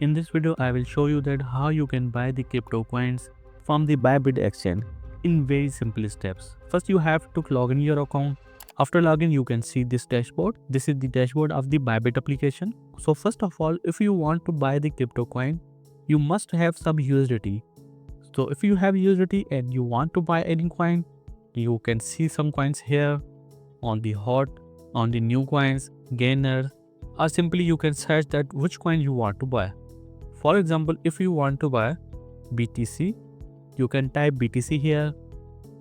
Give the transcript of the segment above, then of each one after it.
In this video, I will show you that how you can buy the crypto coins from the Bybit Exchange in very simple steps. First, you have to log in your account. After login, you can see this dashboard. This is the dashboard of the Bybit application. So first of all, if you want to buy the crypto coin, you must have some USDT. So if you have USDT and you want to buy any coin, you can see some coins here on the hot, on the new coins, gainer, or simply you can search that which coin you want to buy. For example, if you want to buy BTC, you can type BTC here,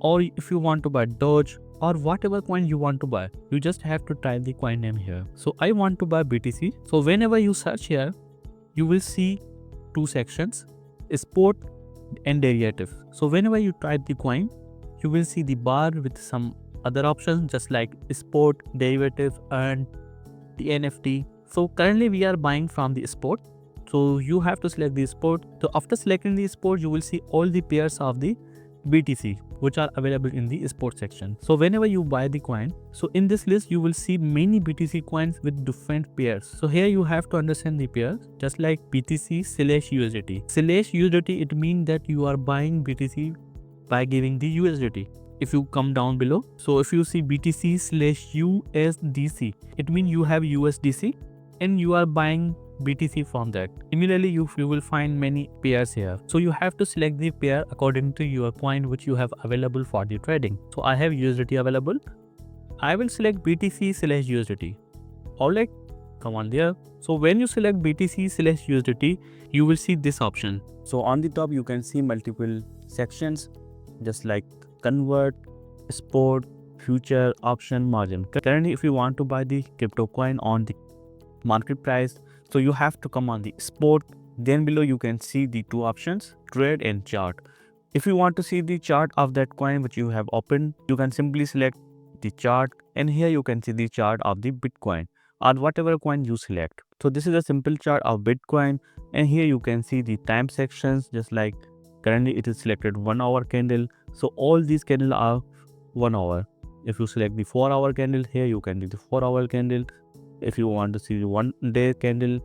or if you want to buy Doge or whatever coin you want to buy, you just have to type the coin name here. So I want to buy BTC. So whenever you search here, you will see two sections, spot and derivative. So whenever you type the coin, you will see the bar with some other options just like spot, derivative, and the NFT. So currently we are buying from the spot. So you have to select the spot. So after selecting the spot, you will see all the pairs of the BTC which are available in the spot section. So whenever you buy the coin, so in this list you will see many BTC coins with different pairs. So here you have to understand the pairs just like BTC / USDT. / USDT, it means that you are buying BTC by giving the USDT. If you come down below, so if you see BTC / USDC, it means you have USDC and you are buying BTC from that. Similarly, you will find many pairs here. So you have to select the pair according to your coin which you have available for the trading. So I have USDT available. I will select BTC / USDT. Alright, come on there. So when you select BTC / USDT, you will see this option. So on the top, you can see multiple sections just like convert, spot, future, option, margin. Currently, if you want to buy the crypto coin on the market price, so you have to come on the spot. Then below you can see the two options, trade and chart. If you want to see the chart of that coin which you have opened, you can simply select the chart, and here you can see the chart of the Bitcoin or whatever coin you select. So this is a simple chart of Bitcoin, and here you can see the time sections just like currently it is selected 1 hour candle. So all these candles are 1 hour. If you select the 4 hour candle, here you can see the 4 hour candle. If you want to see the 1 day candle,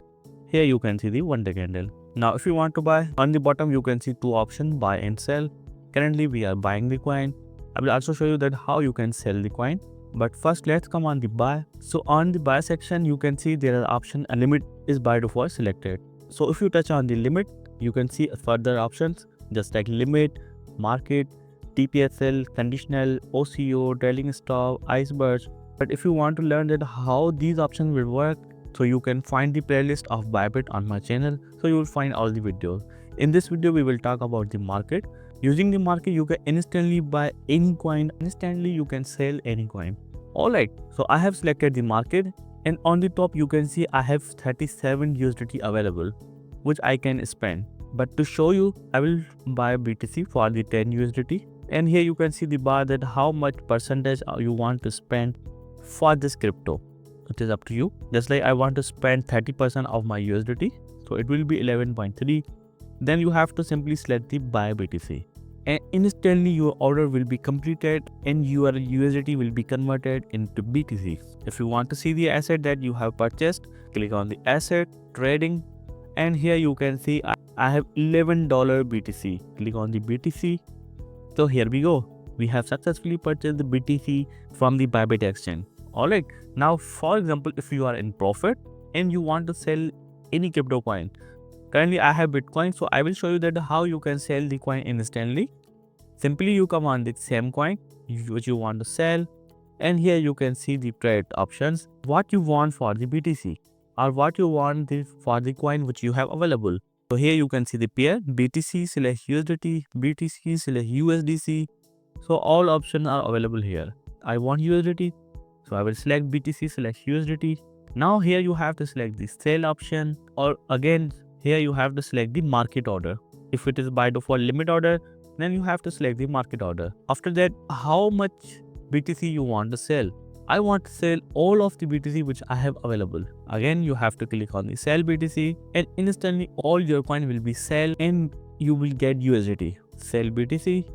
here you can see the 1 day candle. Now if you want to buy, on the bottom you can see two options, buy and sell. Currently we are buying the coin. I will also show you that how you can sell the coin. But first let's come on the buy. So on the buy section you can see there are option, a limit is by default selected. So if you touch on the limit, you can see further options just like limit, market, TPSL, conditional, OCO, trailing stop, iceberg. But if you want to learn that how these options will work, so you can find the playlist of Bybit on my channel. So you will find all the videos. In this video, we will talk about the market. Using the market, you can instantly buy any coin. Instantly, you can sell any coin. Alright, so I have selected the market, and on the top, you can see I have 37 USDT available, which I can spend. But to show you, I will buy BTC for the 10 USDT. And here you can see the bar that how much percentage you want to spend for this crypto. It is up to you. Just like I want to spend 30% of my USDT, so it will be 11.3. Then you have to simply select the buy BTC, and instantly your order will be completed and your USDT will be converted into BTC. If you want to see the asset that you have purchased, click on the asset, trading, and here you can see I have $11 BTC. Click on the BTC. So here we go. We have successfully purchased the BTC from the Bybit Exchange. Alright, now for example, if you are in profit and you want to sell any crypto coin, currently I have Bitcoin, so I will show you that how you can sell the coin instantly. Simply you come on the same coin which you want to sell, and here you can see the trade options, what you want for the BTC or what you want for the coin which you have available. So here you can see the pair BTC / USDT, BTC / USDC. So all options are available here. I want USDT, so I will select BTC / USDT. Now here you have to select the sell option, or again here you have to select the market order. If it is by default limit order, then you have to select the market order. After that, how much BTC you want to sell. I want to sell all of the BTC which I have available. Again, you have to click on the sell BTC, and instantly all your coin will be sell and you will get USDT. Sell BTC,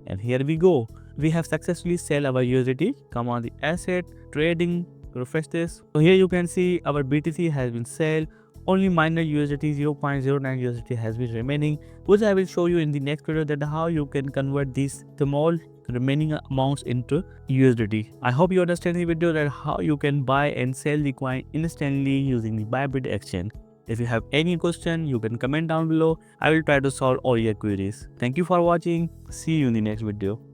and here we go. We have successfully sell our USDT. Come on the asset, trading, refresh this. So here you can see our BTC has been sold. only minor USDT 0.09 USDT has been remaining, which I will show you in the next video that how you can convert these small remaining amounts into USDT. I hope you understand the video that how you can buy and sell the coin instantly using the Bybit Exchange. If you have any question, you can comment down below. I will try to solve all your queries. Thank you for watching. See you in the next video.